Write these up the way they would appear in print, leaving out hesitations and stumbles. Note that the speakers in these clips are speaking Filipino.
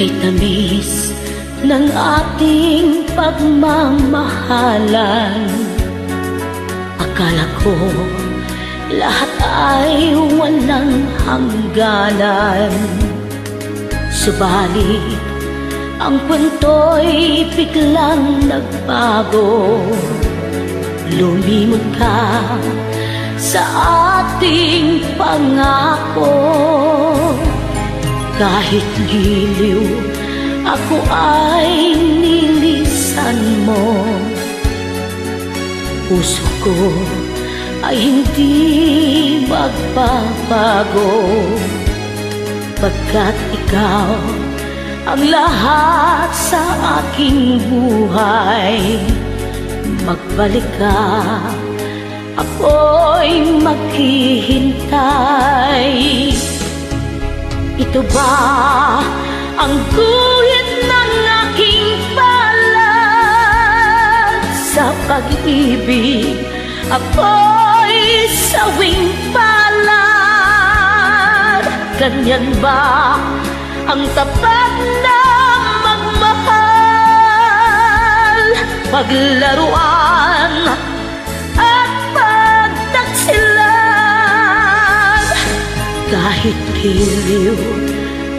ay tamis ng ating pagmamahalan. Akala ko lahat ay walang hangganan, subalit ang kwento'y biglang nagbago. Lumimot ka sa ating pangako. Kahit giliw, ako ay nilisan mo. Puso ko ay hindi magbabago, pagkat ikaw ang lahat sa aking buhay. Magbalik ka, ako'y maghihintay. Ito ba ang guhit ng aking palad? Sa pag-ibig, ako'y sawing palad. Ganyan ba ang tapat na magmahal? Paglaruan at pagtaksilan. Kahit giliw,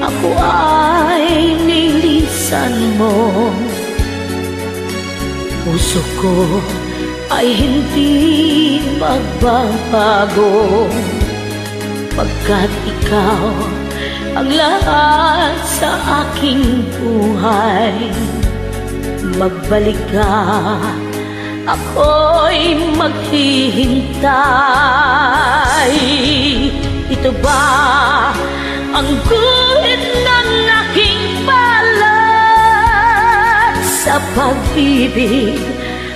ako ay nilisan mo. Puso ko ay hindi magbabago, pagkat ikaw ang lahat sa aking buhay. Magbalik ka, ako'y maghihintay. Ito ba ang guhit ng aking palad? Sa pag-ibig,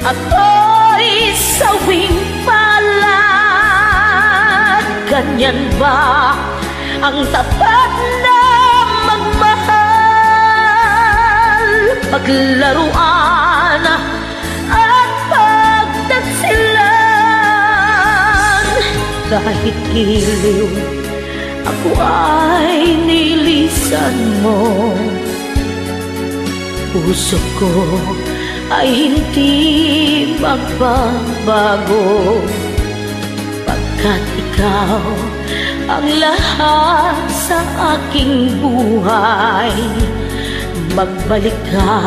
ako'y sawing palad. Ganyan ba ang tapat na magmahal? Paglaruan at pagtaksilan. Kahit giliw, ako ay nilisan mo. Puso ko ay hindi magbabago, pagkat ikaw ang lahat sa aking buhay. Magbalik ka,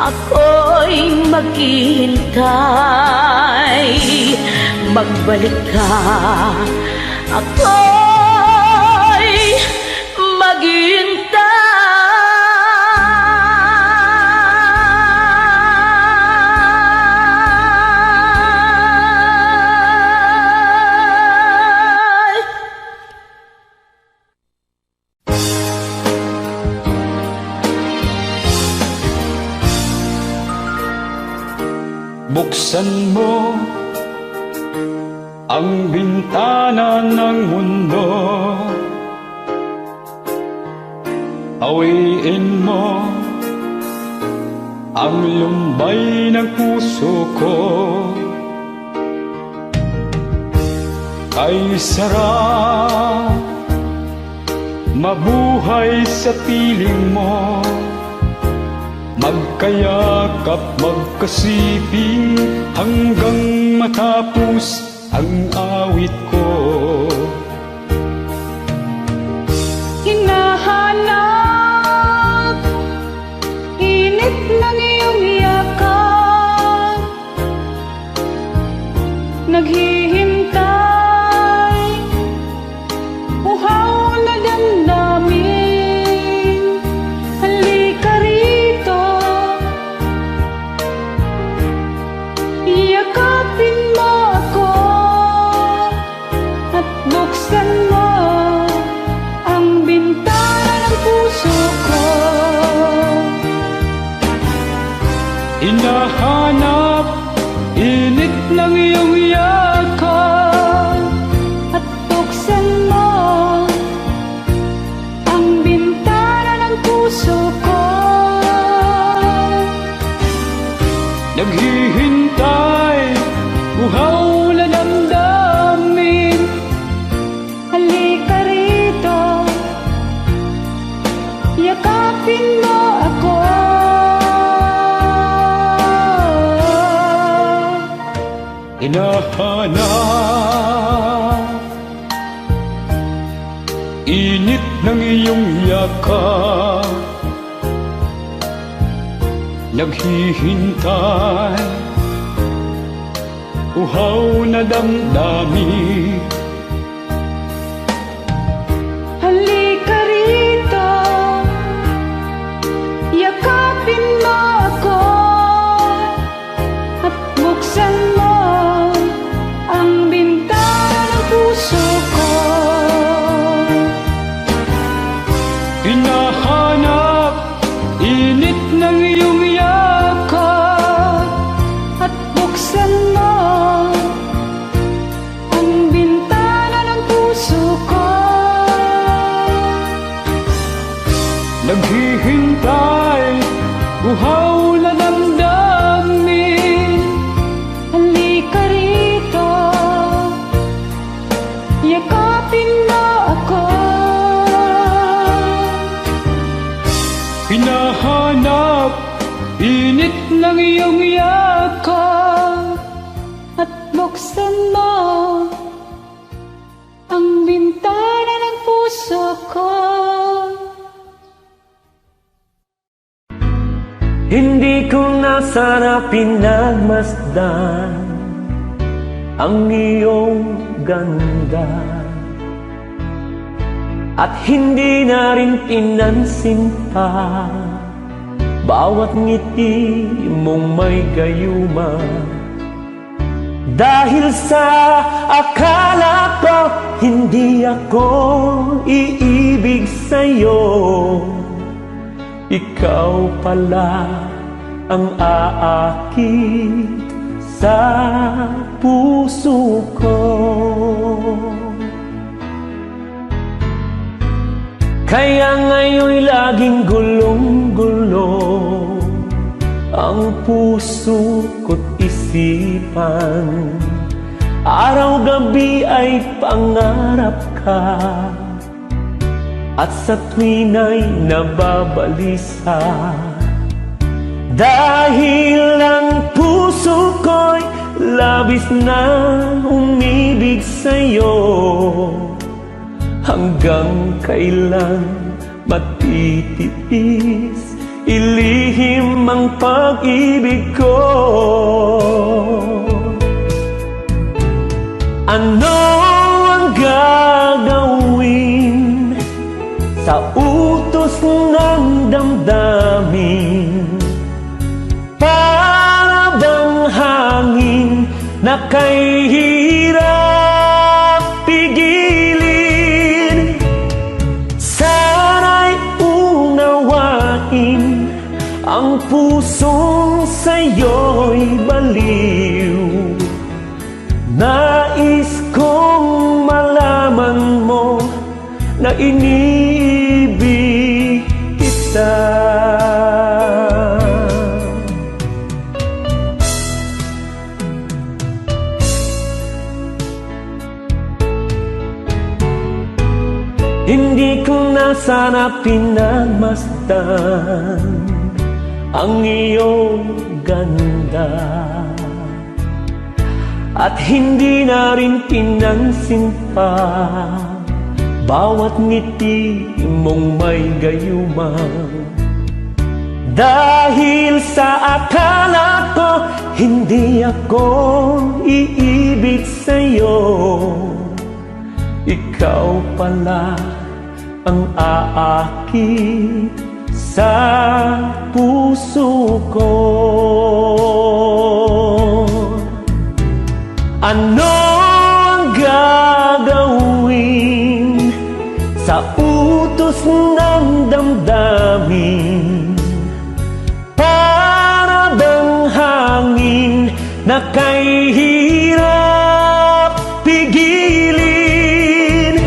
ako'y maghihintay. Magbalik ka, ako'y maghihintay. Buksan mo ang bintana ng mundo, awiin mo ang lumbay ng puso ko. Kay sarap mabuhay sa piling mo, magkayakap, magkasiping hanggang matapos ang awit ko. Hinahanap init ng iyong yakap, naghihintay uhaw na damdamin. Halika rito, yakapin mo ako at buksan mo ang bintana ng puso ko. Hinahanap init ng iyong yakap At buksan mo ang bintana ng puso ko. naghihintay, uhaw na damdamin. Halika rito, yakap Hinahanap init ng iyong yakap, naghihintay uhaw na damdamin. Halika rito, yakapin mo ako, at buksan mo ang bintana ng puso ko. Hinahanap init ng iyong yakap, At buksan mo ang bintana ng puso ko. naghihintay uhaw na damdamin. Halika rito, yakapin mo ako. Hinahanap init ng iyong yakap, At buksan mo ang bintana ng puso ko. Hindi ko na sana pinagmasdan ang iyong ganda, at hindi na rin pinansin pa bawat ngiti mong may gayuma. Dahil sa akala ko hindi ako iibig sa'yo, ikaw pala ang aakit sa puso ko. Kaya ngayon'y laging gulong-gulo ang puso ko't isipan. Araw-gabi ay pangarap ka, at sa tuwina'y nababalisa. Dahil ang puso ko'y labis na umibig sa'yo, hanggang kailan matitiis ilihim ang pag-ibig ko. Ano ang gagawin sa utos ng damdamin? Para bang hangin na kay hirap pigilin? Sana'y unawain ang pusong sa'yo'y baliw. Nais kong malaman mo na iniibig kita. Hindi ko na sana pinagmasdan ang iyong ganda, at hindi na rin pinansin pa bawat ngiti mong may gayuma. Dahil sa akala ko hindi ako iibig sa'yo, ikaw pala ang aakit sa puso ko. Ano ang gagawin sa utos ng damdamin? Para bang hangin na kay hirap pigilin?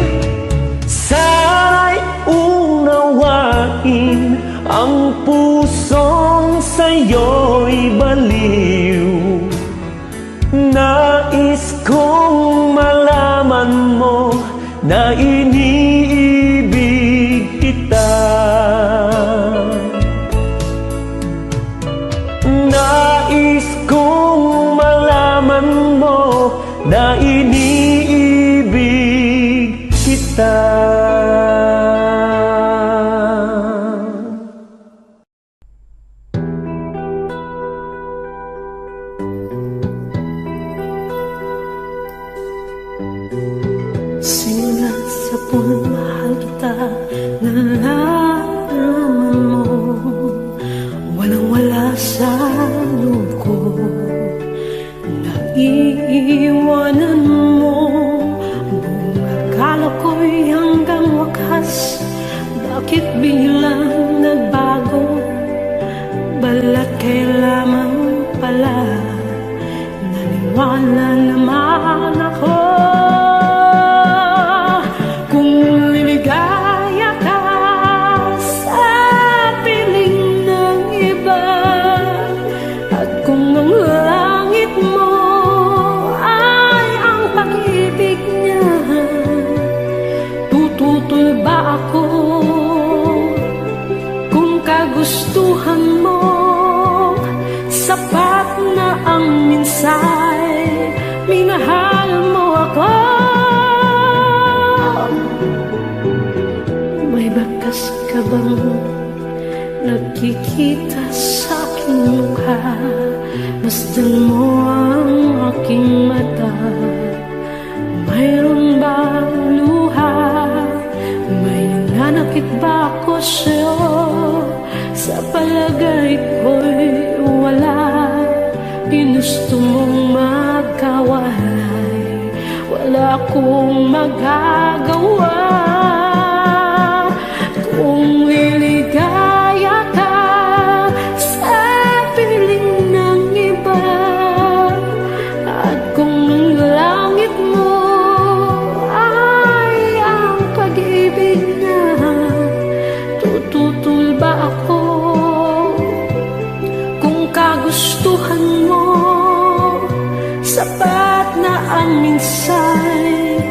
Sana'y unawain ang pusong sa'yo'y baliw. Nais kong malaman mo na iniibig kita. Nais kong malaman mo na iniibig kita. Simulat sa puno, mahal kita, nalalaman mo, walang-wala sa loob ko. Naiiwanan mo, buong akala ko'y hanggang wakas. Bakit biglang nagbago? Balat kay lamang pala, naniwala naman ako. Gustuhan mo, sapat na ang minsay, minahal mo ako. May bakas ka bang nakikita sa aking mukha? Masdan mo ang aking mata. Mayroon ba luha? May nanakit ba ako sa'yo? Sa palagay ko'y wala. Ginusto mong magkawalay, wala akong magagawa. Kung liligaya ka sa piling ng iba, at kung ang langit mo ay ang pag-ibig niya, tututol ba ako? Gustuhan mo, sapat na ang minsay,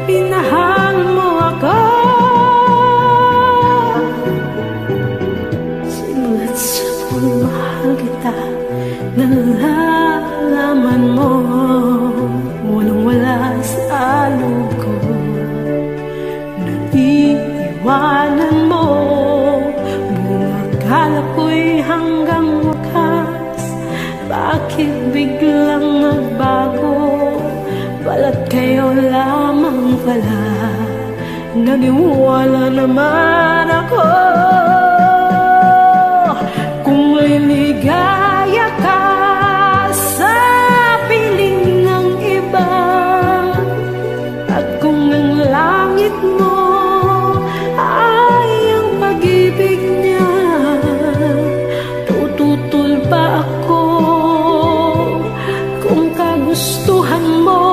pinahal mo ako. Simulat sa puno, mahal kita, nalalaman mo, walang-wala sa loob ko. Naiiwanan mo, buong akala ko'y hanggang wakas. Bakit biglang nagbago? Balat kayo lamang pala, naniwala naman ako. Kung liligaya ka sa piling ng iba, at kung ang langit mo ay ang pag-ibig niya, tututol ba ako? Gustuhan mo,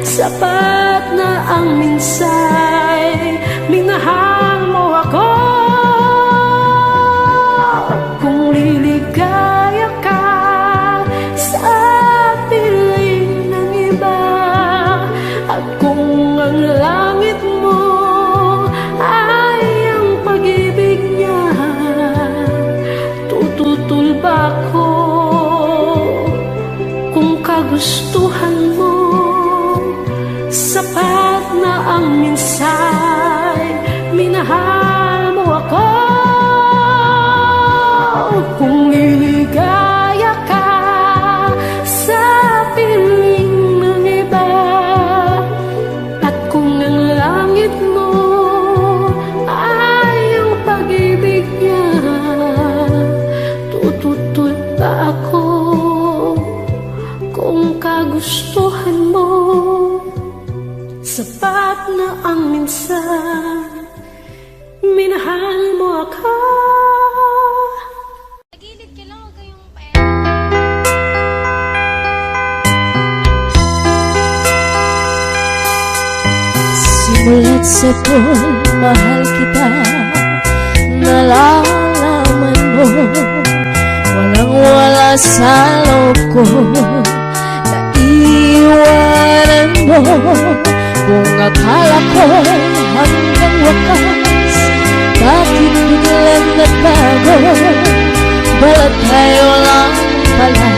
sapat na ang minsay, minahal mo ako. Kung liligaya ka sa piling ng iba, at kung ang langit mo ay ang pag-ibig niya, tututol ba ako? Gustuhan mo, sapat na ang minsay, minahal mo ako. Kung liligaya ka sa piling ng iba, at kung ang langit mo ay ang pag-ibig niya, tututol ba ako? Kung kagustuhan mo, sapat na ang minsan, minahal mo ako. Gilid ka lang, huwag kayong Simulat sa pool, mahal kita, nalalaman mo, walang-wala sa loob ko. Naiiwanan mo, kung akala ko hanggang wakas. Bakit biglang nagbago? Balat tayo lang pala,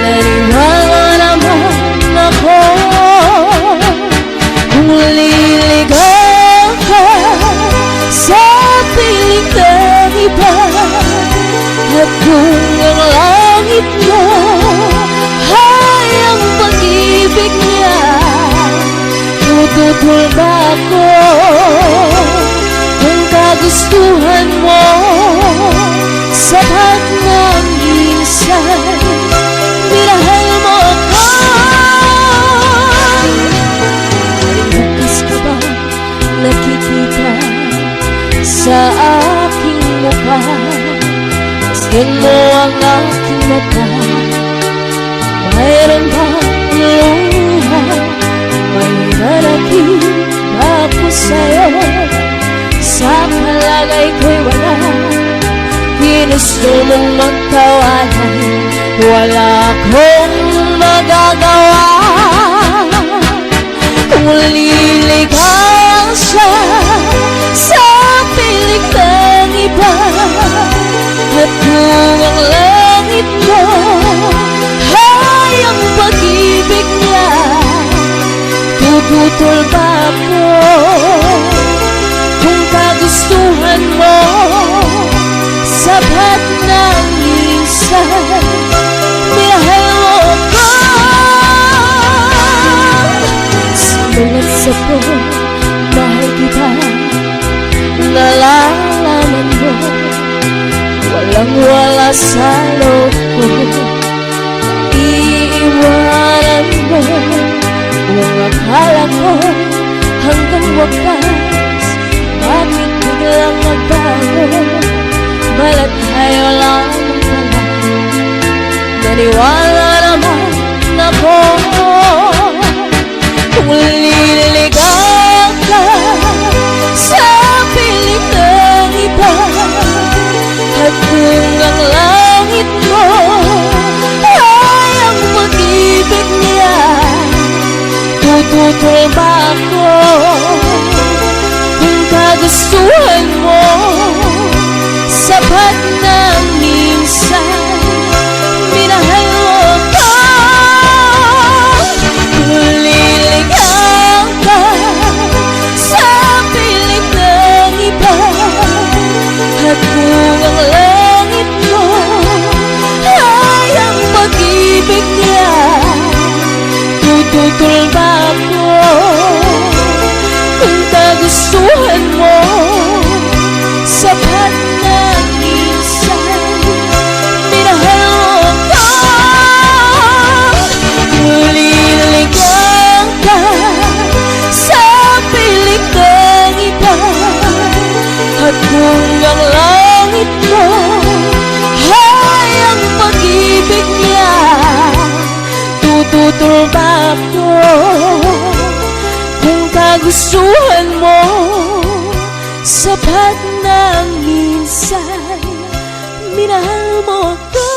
naniwala naman kung ang langit mo ay ang pag-ibig niya, tututol ba ako kung kagustuhan mo? Sapat na minsan minahal mo ako. May bukas ka ba nakikita sa aking mukha? Maskin mo ang aking mata, mayroon bang luha? May narating ako sa'yo, sa palagay ko'y wala. Ginusto mong magtawanan, wala akong magagawa. Kung liligaw siya sa piling ng iba, at kung ang langit mo ay ang pag-ibig niya, tututol ba ako kung kagustuhan mo? Sapat na minsan minahal mo ako. Simulat sa po, mahal kita, nalalaman mo, walang wala sa loob ko. Iiwanan mo kung akala ko hanggang wakas, bakit biglang nagbago? Balat tayo lang pala, naniwala naman ako. Kung liligaw ka sa piling ng iba, at kung ang langit mo ay ang pag-ibig niya, tututol ba ako kung kagustuhan mo? Sapat na minsan minahal mo ako. Kung liligaw ka sa piling ng iba, at kung ang langit mo ay ang pag-ibig niya, tututol ba ako kung kagustuhan mo? Sapat na minsan minahal mo ako. Kung liligaw ka sa piling ng iba, at kung ang langit mo ay ang pag-ibig niya, tututol ba ako kung kagustuhan mo? Sapat na minsan minahal mo ako.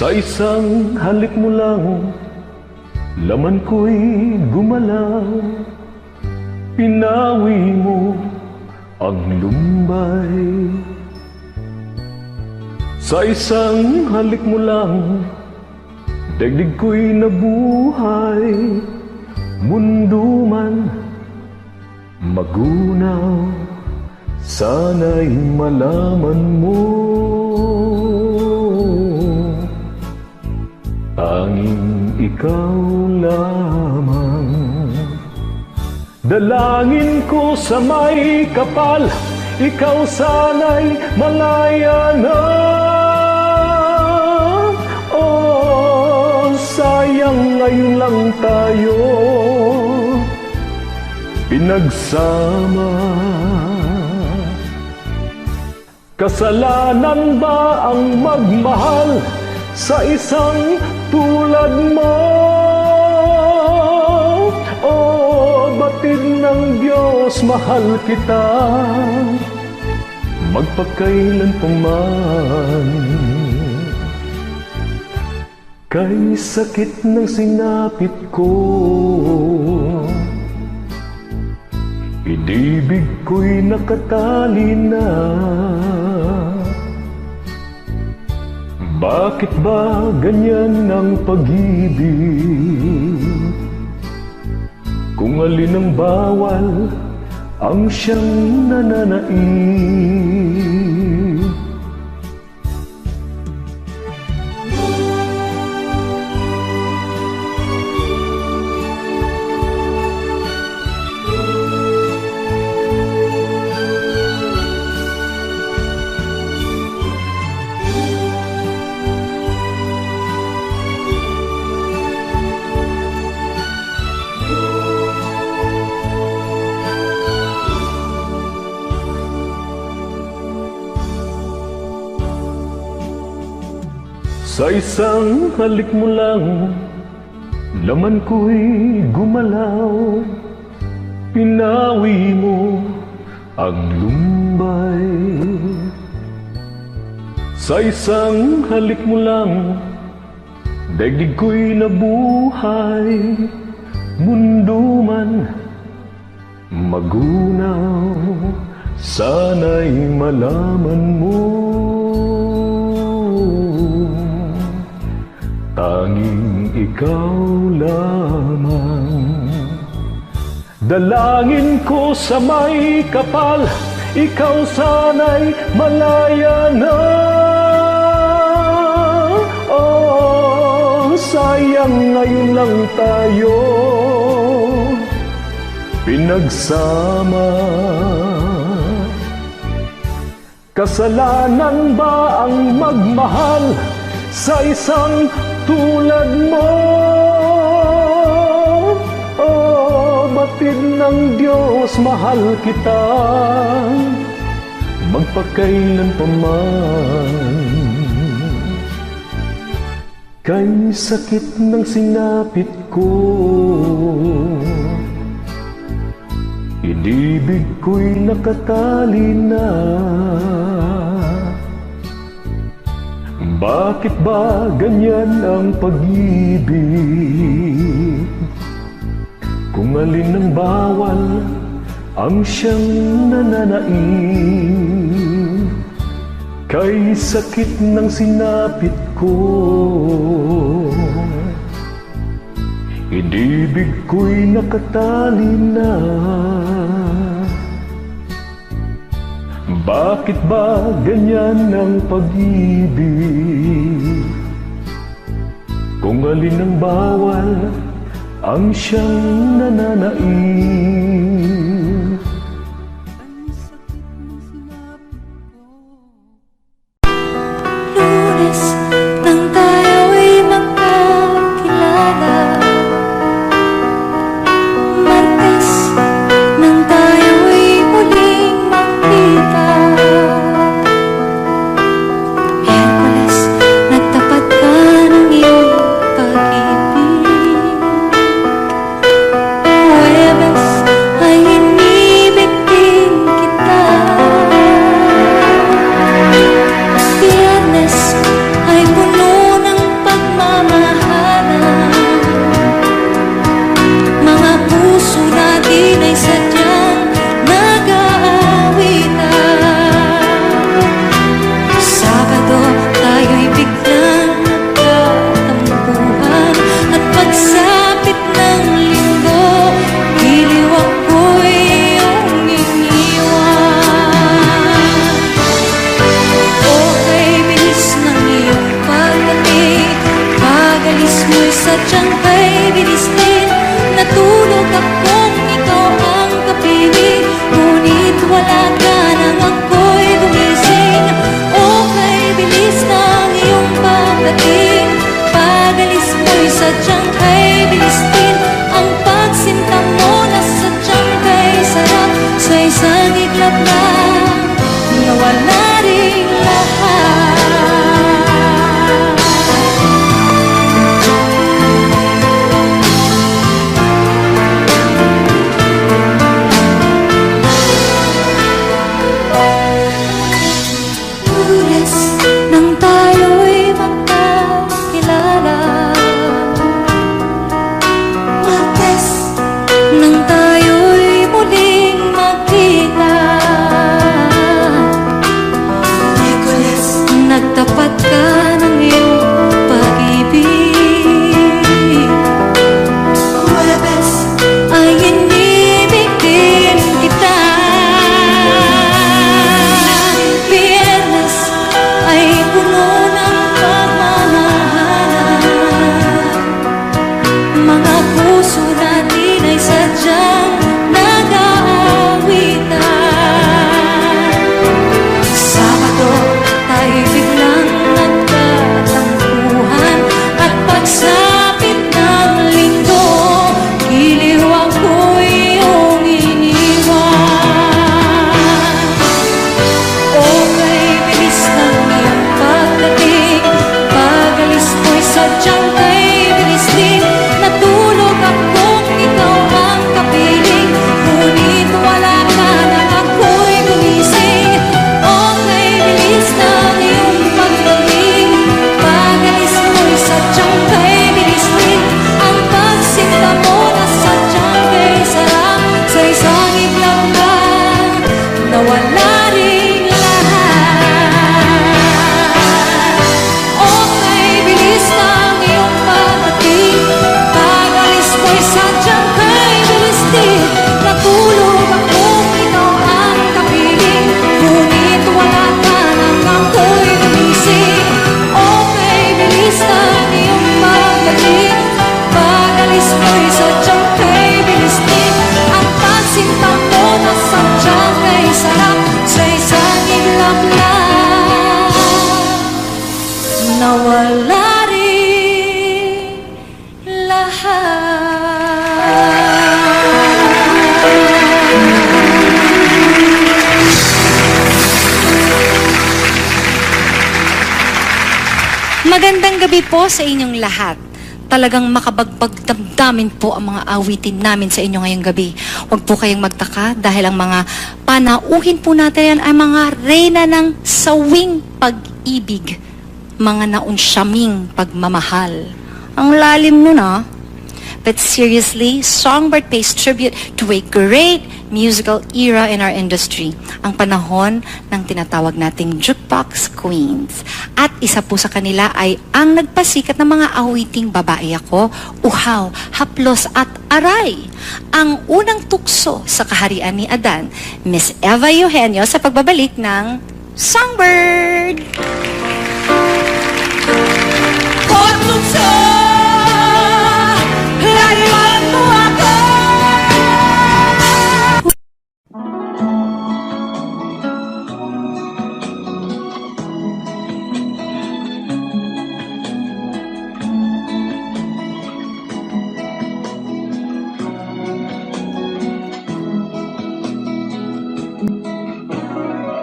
Sa isang halik mo lang, laman ko'y gumalaw. Pinawi mo ang lumbay. Sa isang halik mo lang, daigdig ko'y nabuhay. Mundo man magunaw, sana'y malaman mo. Tanging ikaw lamang. Dalangin ko sa may kapal, ikaw sana'y malaya na. Oh, sayang ngayon lang tayo pinagsama. Kasalanan ba ang magmahal sa isang tulad mo? O batid ng Diyos, mahal kita, magpakailan pa man. Kay sakit ng sinapit ko, inibig ko'y nakatali na. Bakit ba ganyan ang pag-ibig? Kung alin ang bawal, ang siyang nananaig. Sa isang halik mo lang, laman ko'y gumalaw. Pinawi mo ang lumbay. Sa isang halik mo lang, daigdig ko'y nabuhay. Mundo man magunaw, sana'y malaman mo. Tanging ikaw lamang. Dalangin ko sa may kapal, ikaw sana'y malaya na. Oh, sayang ngayon lang tayo pinagsama. Kasalanan ba ang magmahal sa isang tulad mo? Oh, batid ng Diyos, mahal kita, magpakailan pa man. Kay sakit ng sinapit ko, inibig ko'y nakatali na. Bakit ba ganyan ang pag-ibig? Kung alin ang bawal, ang siyang nananaig. Kay sakit ng sinapit ko, inibig ko'y nakatali na. Bakit ba ganyan ang pag-ibig? Kung alin ang bawal, ang siyang nananaig. Lunes nang tayo'y magkakilala, Martes nang tayo'y muling magkita, Miyerkules nagtapat ka ng iyong pag-ibig, Huwebes ay inibig din kita, Biyernes ay puno ng pagmamahalan, mga puso natin ay sadyang nag-aawitan. Sabado tayo'y biglang nagkatampuhan, at pagsapit ng linggo, giliw ako'y iyong iniwan. Okay, bilis ng iyong pagdating, pag-alis mo'y sadyang kay bilis din. Natulog akong ikaw ang kapiling, ngunit wala ka nang ako'y gumising. Okay, bilis ng iyong pagdating, pag-alis mo'y sadyang kay bilis din. Ang pagsinta mo na sadyang kay sarap, sa isang iglap lang nawala rin lahat. nawala rin lahat. Okay, bilis ng iyong pagdating, pag-alis mo'y sadyang kay bilis din. Natulog akong ikaw ang kapiling, ngunit wala ka nang ako'y gumising. Okay, bilis ng iyong pagdating, pag-alis mo'y sadyang kay bilis din. Ang pagsinta mo na sadyang kay sarap sa isang iglap lang, nawala rin lahat. Magandang gabi po sa inyong lahat. Talagang makabagbag damdamin po ang mga awitin namin sa inyo ngayong gabi. Huwag po kayong magtaka dahil ang mga panauhin po natin ay mga reyna ng sawing pag-ibig, mga naunsyaming pagmamahal. Ang lalim nun ah. But seriously, Songbird pays tribute to a great musical era in our industry. Ang panahon ng tinatawag nating jukebox queens. At isa po sa kanila ay ang nagpasikat ng mga awiting Babae Ako, Uhaw, Haplos at Aray. Ang unang tukso sa kaharian ni Adan, Miss Eva Eugenio sa pagbabalik ng Songbird. Tukso! Layuan mo ako!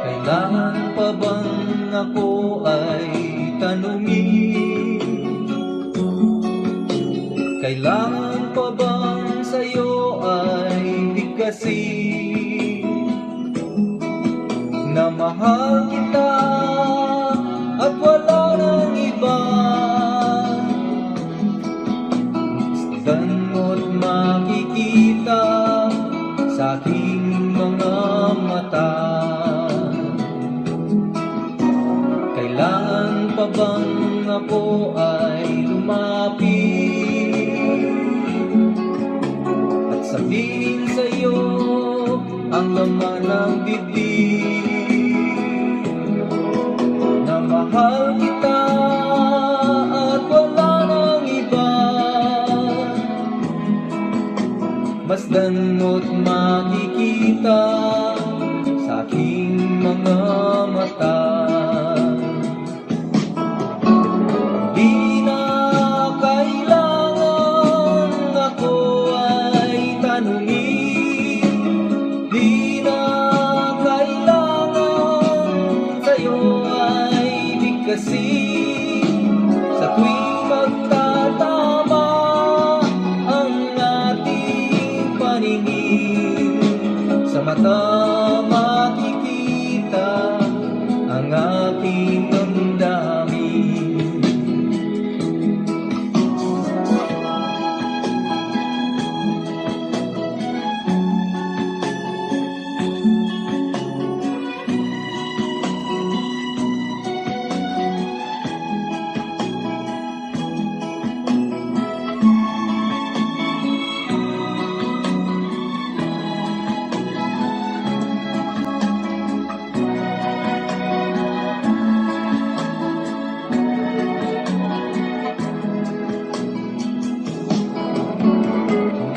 Kailangan pa bang ako ay tanungin? Kailangan pa bang sa'yo ay bigkasin na mahal kita at wala nang iba? Masdan mo't makikita sa aking mga mata. Kailangan pa bang ako ay lumapit at sabihin sa'yo ang laman ng dibdib na mahal kita at wala nang iba? Masdan mo't makikita sa aking mga mata. Di na kailangan ako ay tanungin, di na kailangan sa'yo ay bigkasin sa tuwing magtatama ang ating paningin. Sa mata makikita ang ating damdamin.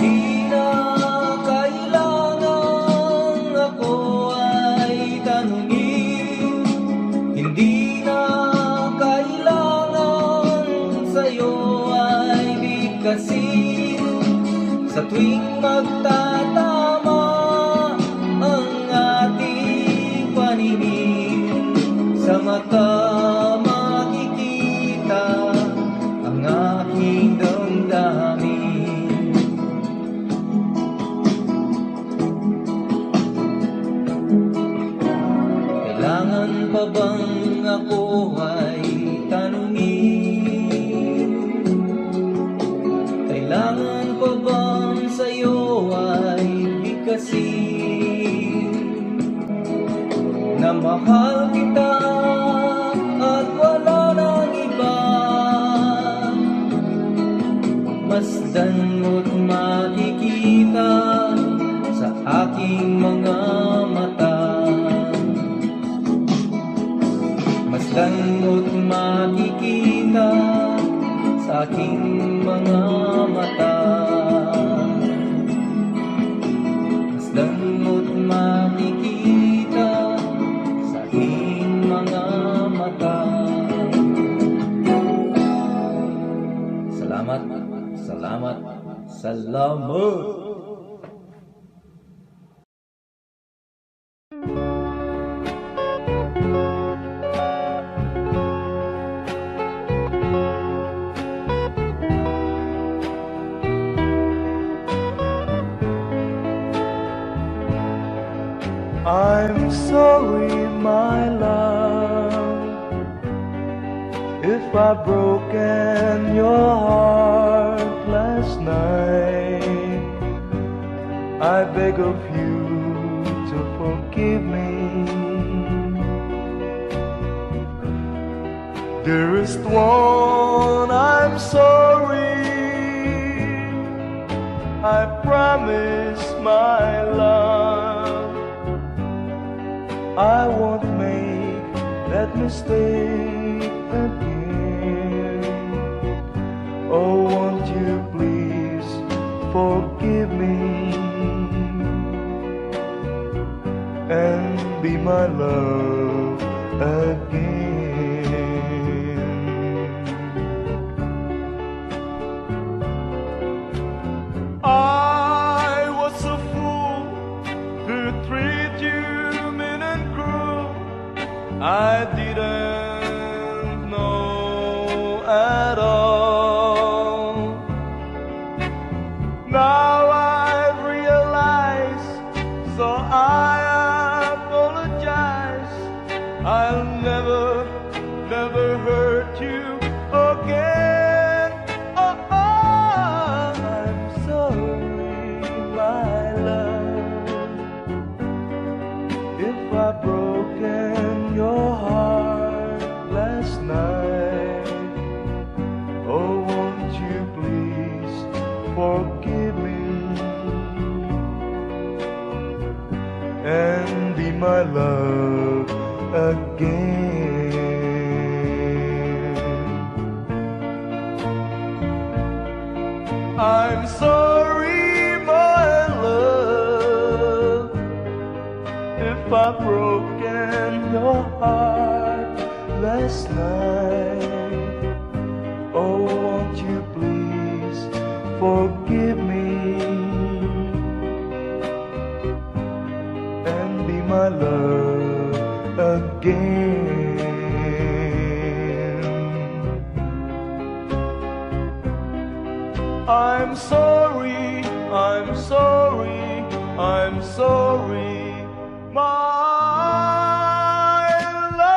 Di na kailangan ako ay tanungin, hindi na kailangan sa'yo ay bigkasin sa tuwing magtatama ang ating paningin. Sa mata makikita ang aking damdamin. Kailangan pa bang ako ay tanungin? Kailangan pa bang sa'yo ay bigkasin na mahal kita at wala nang iba. Masdan mo't makikita sa aking mga mata. Masdan mo't makikita sa aking mga mata. Masdan mo't makikita sa aking mga mata. Salamat, salamat, salamat. I'm sorry, my love, if I've broken your heart last night. I beg of you to forgive me. Dearest one, I'm sorry. I promise, my love, I won't make that mistake again. Oh, won't you please forgive me and be my love again. I was a fool to treat you mean and cruel. I didn't know at all. Now I realize, so I apologize. I'll never, never hurt you again. Oh, oh, I'm sorry, my love, if I've broken your heart last night. Oh, won't you please forgive me and be my love again. I'm sorry, my love, if I've broken your heart last night. Oh, won't you please forgive me and be my love again. I'm sorry, I'm sorry, I'm sorry, my love.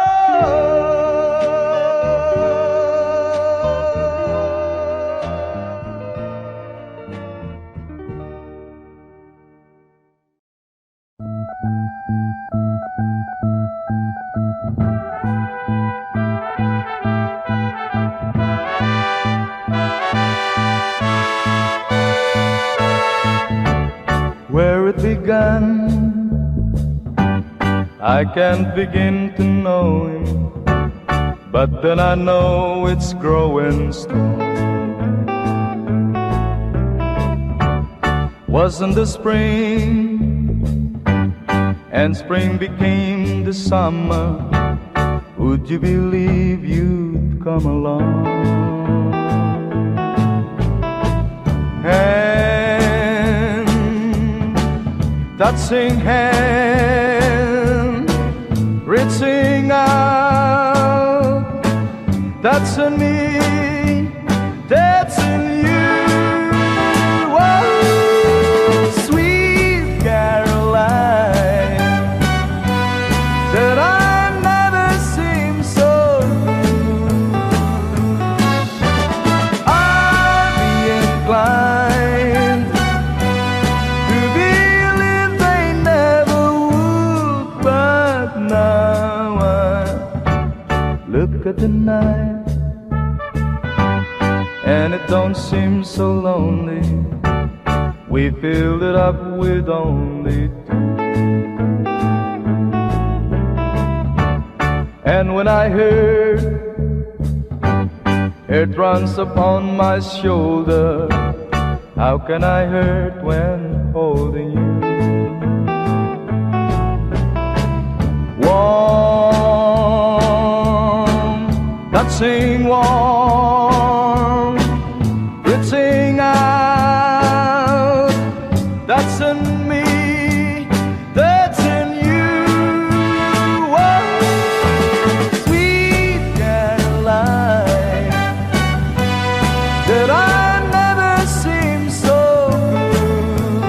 Where it began, I can't begin to know him, but then I know it's growing strong. Wasn't the spring, and spring became the summer, would you believe you'd come along? Touching hand, reaching out, that's in me, that's in you. Oh, sweet Caroline, that I've never seen so blue. I'd be inclined to believe they never would, but now look at the night, and it don't seem so lonely. We filled it up with only two. And when I heard it runs upon my shoulder, how can I hurt when holding you? Warm, touching warm, reaching out, that's in me, that's in you. Oh, sweet Caroline, that I never seem so good.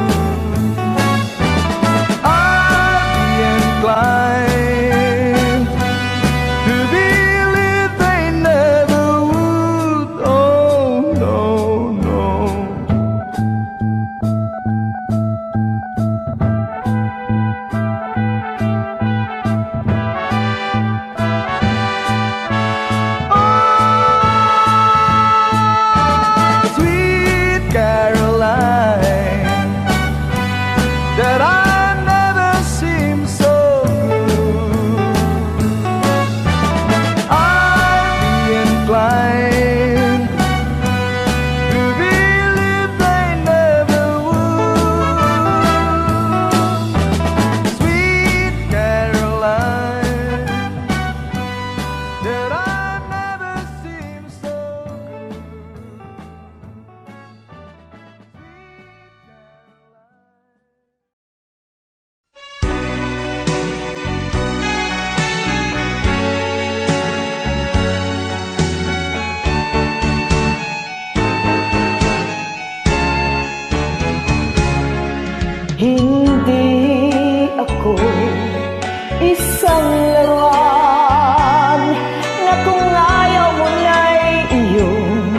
I'd be inclined to believe they never would. Oh, no, no. Sweet Caroline, that I never seem so good. I'd be inclined to believe they never would. Sweet Caroline, that I never seem so good. Hindi ako isang laruan na kung ayaw mo na'y iyong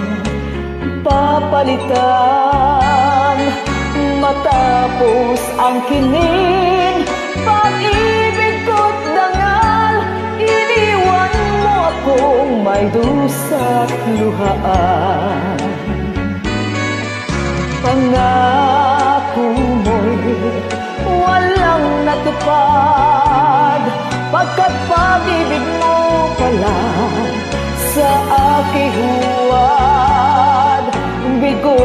papalitan. Matapos ang kinin, pag-ibig ko't dangal, iniwan mo akong may dusa't luhaan. Pangako mo'y walang natupad, pagkat pag-ibig mo pala sa aking huwad. Bigo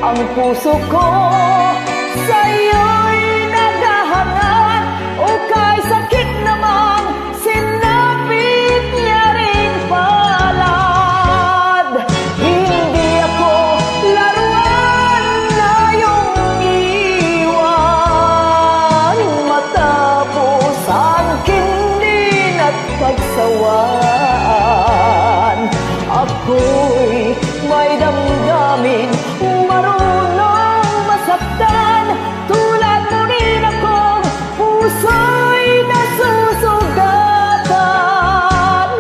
ang puso ko, sa'yo'y naghahangad, o kay sakit namang sinapit niya rin palad. Hindi ako laruan na iyong iwan, matapos ang kinin at pagsawaan. Ako'y may damdamin, marunong masaktan, tulad mo rin akong puso'y nasusugatan.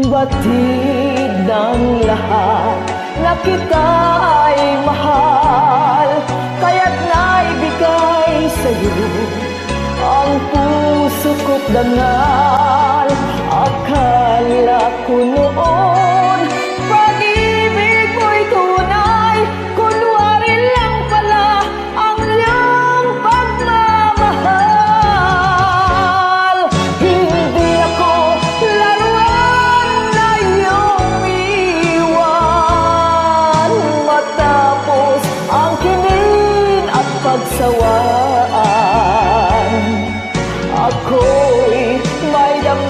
Batid ng lahat na kita ay mahal, kaya't naibigay sa'yo ang puso ko't dangal. Akala ko noon pag-ibig mo'y tunay, kunwari lang pala ang iyong pagmamahal. Hindi ako laruan na iyong iwan, matapos ang kinin at pagsawaan. Ako'y may damdamin,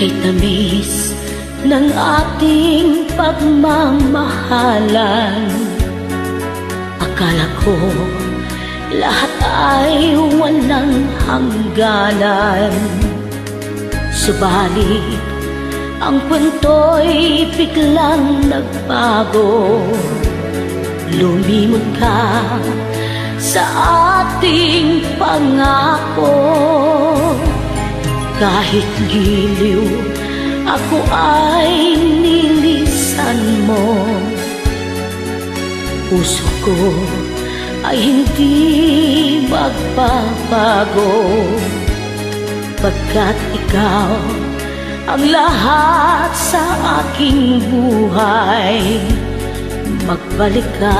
Kay tamis ng ating pagmamahalan. Akala ko lahat ay walang hangganan. Subalit ang kwento'y biglang nagbago. Lumimot ka sa ating pangako. Kahit giliw, ako ay nilisan mo. Puso ko ay hindi magbabago, pagkat ikaw ang lahat sa aking buhay. Magbalik ka,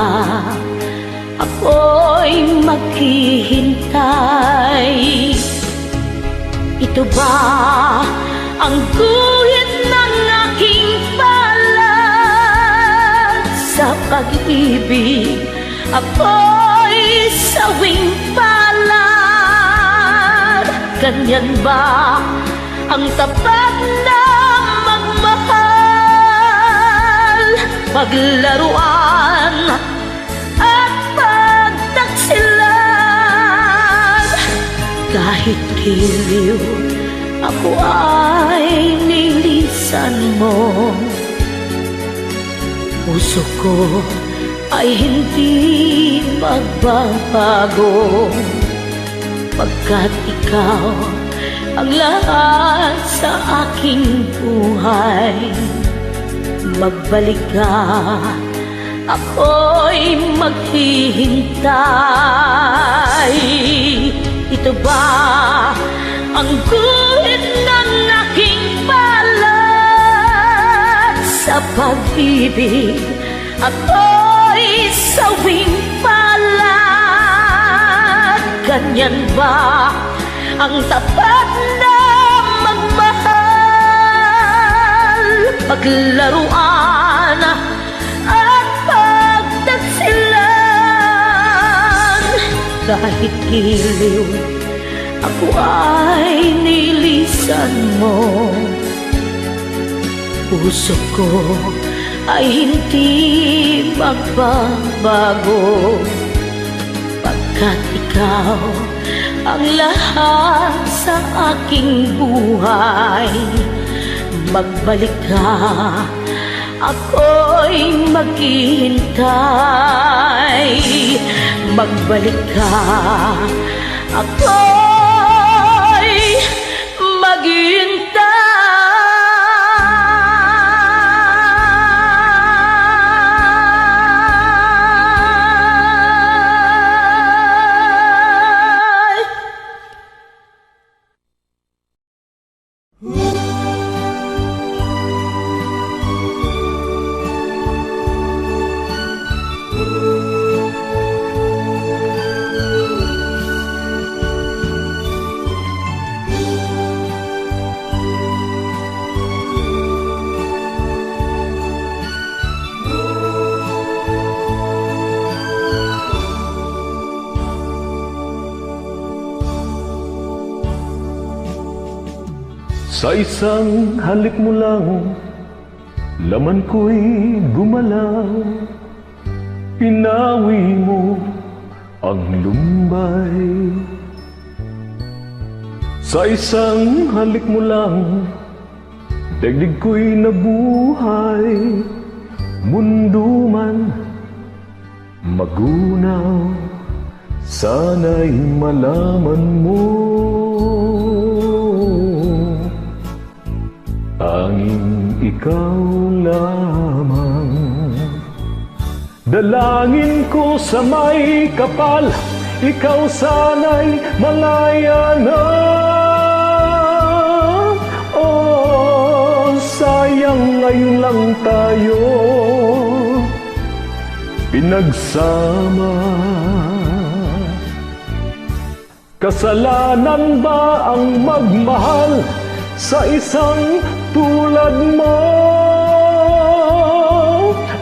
ako'y maghihintay. Ito ba ang guhit ng aking palad? Sa pag-ibig, ako'y sawing palad. Ganyan ba ang tapat na magmahal? Paglaruan at pagtaksilan. Kahit giliw, ako ay nilisan mo. Puso ko ay hindi magbabago, pagkat ikaw ang lahat sa aking buhay. Magbalik ka, ako'y maghihintay. Ito ba ang guhit ng aking palad? Sa pag-ibig, ako'y sawing palad. Ganyan ba ang tapat na magmahal? Paglaruan at pagtaksilan. Kahit giliw, ako ay nilisan mo. Puso ko ay hindi magbabago, pagkat ikaw ang lahat sa aking buhay. Magbalik ka, ako'y maghihintay. Magbalik ka, ako'y maghihintay. Sa isang halik mo lang, laman ko'y gumalaw. Pinawi mo ang lumbay. Sa isang halik mo lang, daigdig ko'y nabuhay. Mundo man magunaw, sana'y malaman mo. Tanging ikaw lamang. Dalangin ko sa may kapal, ikaw sana'y malaya na. Oh, sayang ngayon lang tayo pinagsama. Kasalanan ba ang magmahal sa isang tulad mo?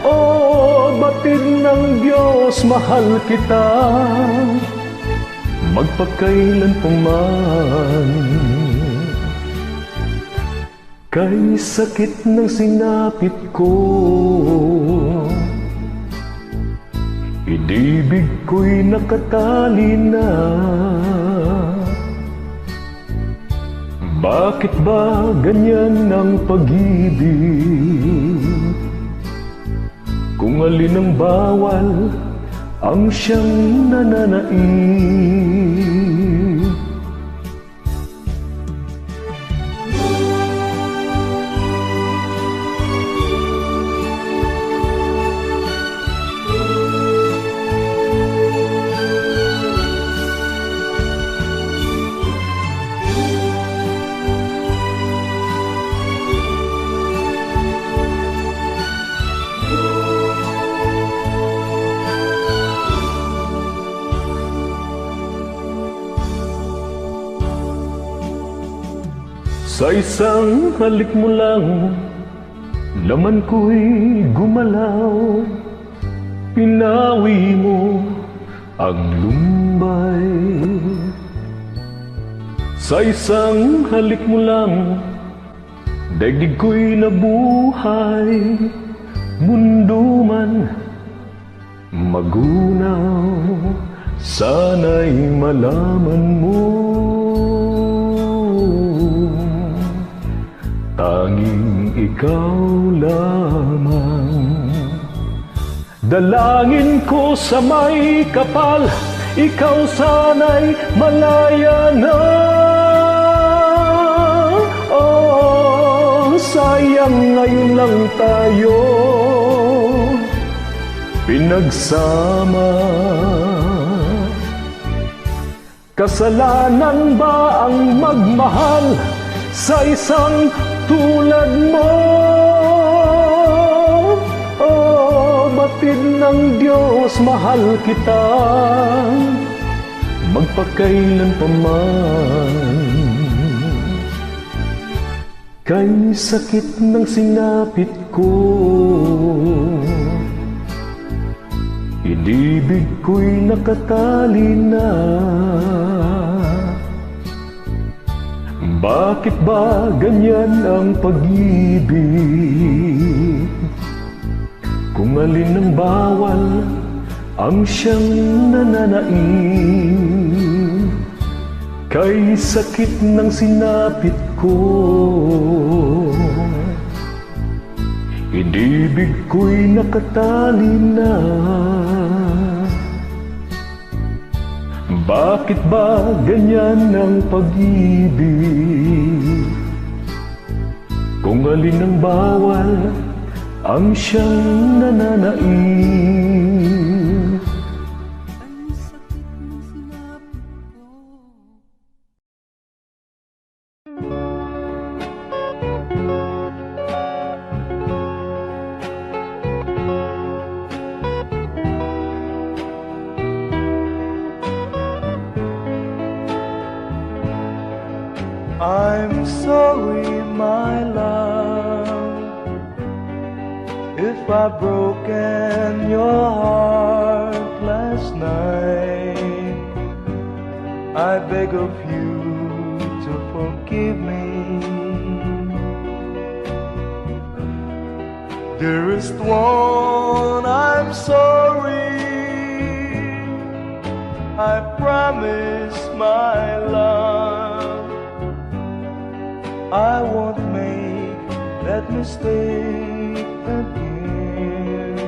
Oh, batid ng Diyos, mahal kita magpakailan pa man. Kay sakit ng sinapit ko, inibig ko'y nakatali na. Bakit ba ganyan ang pag-ibig? Kung alin ang bawal, ang siyang nananaig. Sa isang halik mo lang, laman ko'y gumalaw. Pinawi mo ang lumbay. Sa isang halik mo lang, daigdig ko'y nabuhay. Mundo man magunaw, sana'y malaman mo. Tanging ikaw lamang. Dalangin ko sa may kapal, ikaw sana'y malaya na. Oh, sayang ngayon lang tayo pinagsama. Kasalanan ba ang magmahal sa isang tulad mo? Oh, batid ng Diyos, mahal kita magpakailan pa man. Kay sakit ng sinapit ko, inibig ko'y nakatali na. Bakit ba ganyan ang pag-ibig? Kung alin ang bawal, ang siyang nananaig. Kay sakit ng sinapit ko, inibig ko'y nakatali na. Bakit ba ganyan ang pag-ibig? Kung alin ang bawal, ang siyang nananaig. I'm sorry, my love, if I've broken your heart last night. I beg of you to forgive me. Dearest one, I'm sorry. I promise, my love, I won't make that mistake again.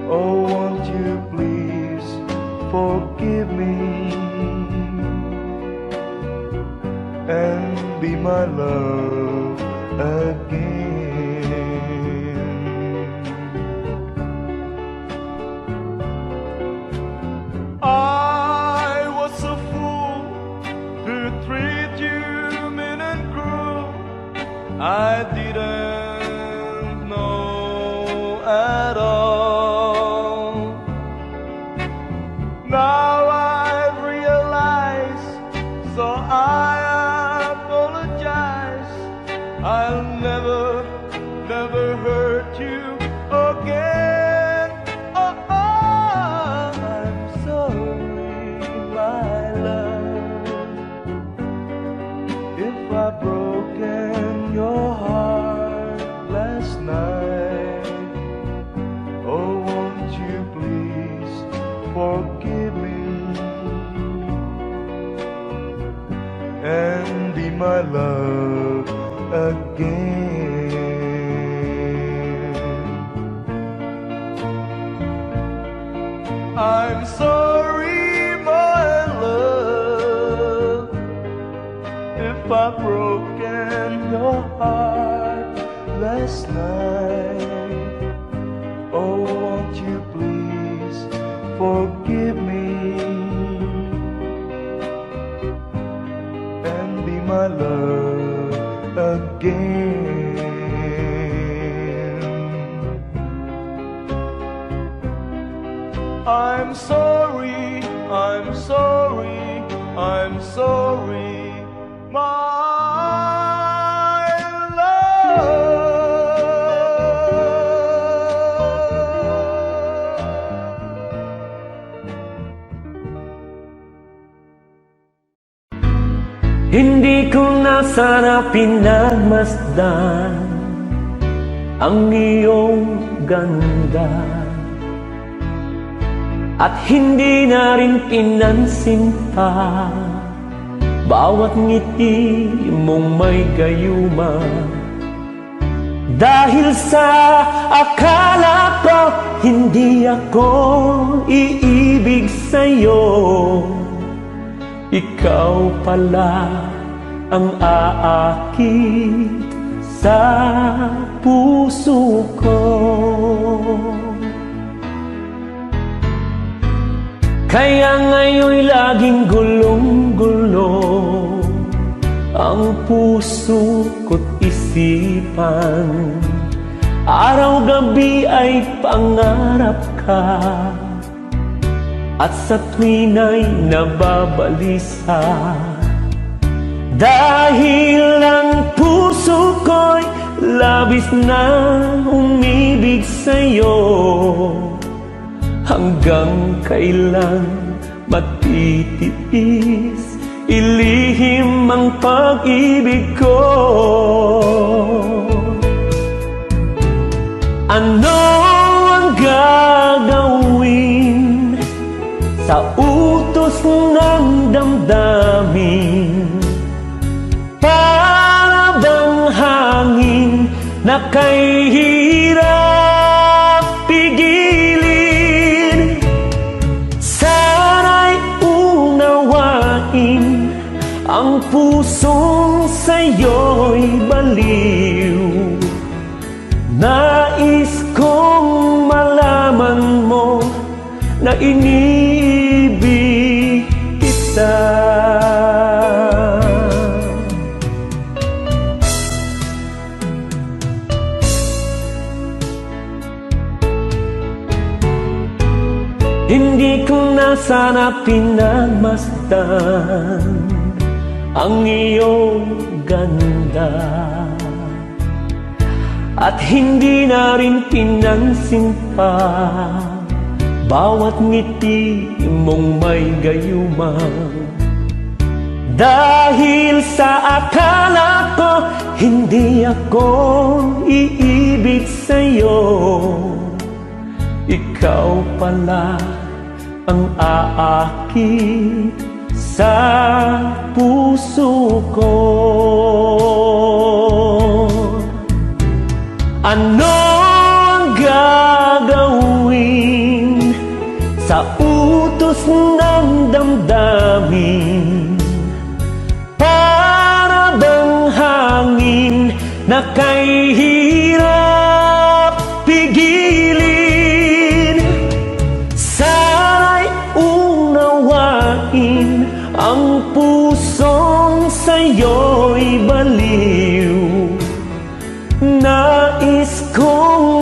Oh, won't you please forgive me and be my love again. I was a fool to treat you mean and cruel. I didn't know at all. Now I've realized, so I apologize. I'll never hurt you again. Oh, I'm sorry, my love, if I've broken your heart last night. Oh, won't you please forgive me and be my love again. I'm sorry, my love, if I've broken your heart last night. Oh, won't you please forgive me and be my love again. I'm sorry, I'm sorry, I'm sorry, my love. Hindi ko na sana pinagmasdan ang iyong ganda, at hindi na rin pinansin pa bawat ngiti mong may gayuma. Dahil sa akala ko hindi ako iibig sa'yo, ikaw pala ang aakit sa puso ko. Kaya ngayon'y laging gulong-gulo ang puso ko't isipan. Araw-gabi ay pangarap ka, at sa tuwin ay nababalisa. Dahil ang puso ko'y labis na umibig sa'yo, hanggang kailan matitiis ilihim ang pag-ibig ko. Ano ang gagawin sa utos ng damdamin? Para bang hangin na kay hirap pigilin? Sana'y unawain ang pusong sa'yo'y baliw. Nais kong malaman mo na iniibig kita. Hindi ko na sana pinagmasdan ang iyong ganda, at hindi na rin pinansin pa bawat ngiti mong may gayuma. Dahil sa akala ko hindi ako iibig sa'yo, ikaw pala ang aakit sa puso ko. Ano ang gagawin sa utos ng damdamin? Para bang hangin na kay hirap pigilin? Sana'y unawain ang pusong sa'yo'y baliw. Nais kong